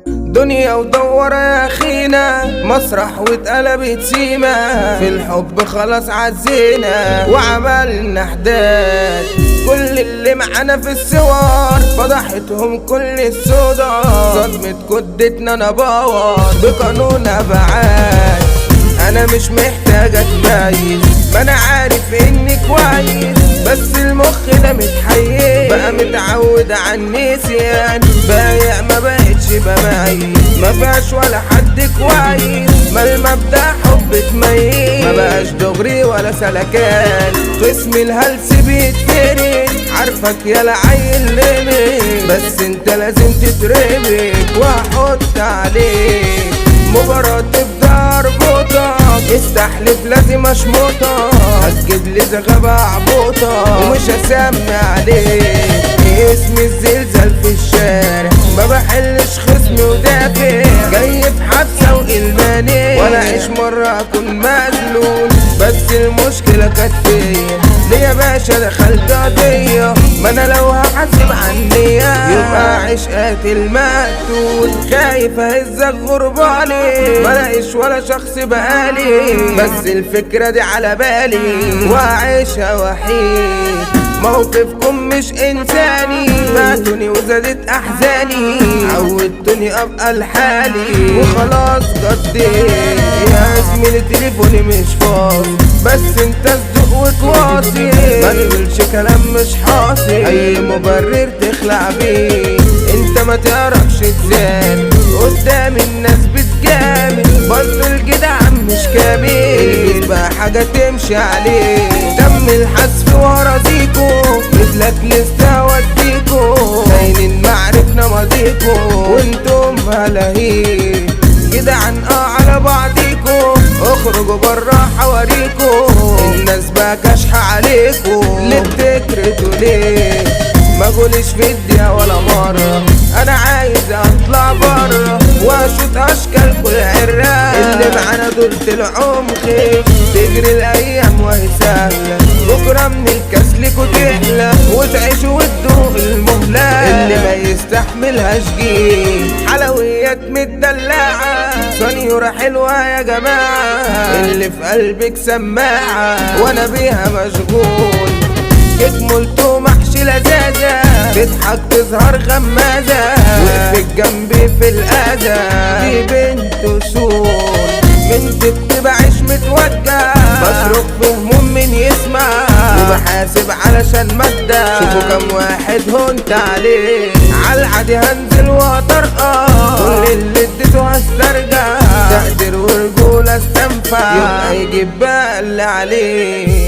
دنيا ودورة يا اخينا، مسرح واتقلبت سيما، في الحب خلاص عزينا وعملنا حداد. كل اللي معانا في الصور فضحتهم كل السودا، صدمة كدتنا نبور بقانون ابعاد. انا مش محتاج اتميز، ما انا عارف اني كويس، بس المخ ده متحيز بقى متعود على النسيان. بايع ما بقتش بميز، ما فيهاش ولا حد كويس، ما المبدأ حب تميز، ما بقاش دغري ولا سلكان. قسم الهلس بيتفرق، عارفك يا العيل لمي، بس انت لازم تتربك واحط عليك مباراة تبدأ اربطك، استحلف لازم اشمطك، هتجيب لي زغبة عبوطة ومش هسمي عليك. اسمي الزلزال في الشارع، ما بحلش خصمي ودافع، جاي في حبسة وإلمانية ولا عيش مرة اكون مجنون، بس المشكلة كانت فيا ليه يا باشا دخلت قضية، ما انا لو هحاسب عني يبقى عيش قاتل مقتول. خايف اهزك غربالي، ملاقيش ولا شخص بقالي، بس الفكرة دي على بالي وعيشها وحيد. موقفكم مش انساني، بعتوني وزادت احزاني، عودتوني ابقى لحالي وخلاص قضيت. يا زميلي تليفوني مش فاضي، بس انت الذوق وتواصي، ما تقولش كلام مش حاصل، اي مبرر تخلع بيه. انت ما تعرفش تزامل قدام الناس بتجامل، برضو الجدع مش كامل، البيت بقى حاجة تمشي عليه. تم الحذف ورازيكو، مثلك لسه وديكو، باينين معرفنا ماضيكو وانتم هلاهيه. جدعان على بعضيكو، اخرجوا برا حواريكو، الناس بقى كاشحة عليكو، اللي بتكرتوا ليه؟ ما قوليش في الدنيا ولا مرة، انا عايز اطلع برا واشوف اشكال كل عراق، اللي معانا دول طلعوا مخيف، تجري الايام وهي سهلة، بكرة من الكسلك وتحلى وتعيشوا وتدوق المهلة، اللي ما يستحملهاش جيل حلويات متدلعة، سنيورة حلوة يا جماعة، اللي في قلبك سماعة وانا بيها مشغول. اكملتو محشي لذاذة، تضحك تظهر غمازة، وقفت جنبي في الأذى، دي بنت سول من تبت بعيش متوجع، بصرخ في هموم من يسمع، وبحاسب علشان مادة، شوفوا كم واحد هنت عليه، عالعادي هنزل وهطرقع، كل اللي اديته هسترجع، تقدير ورجولة استنفع، يبقى يجيب بقى اللي عليه.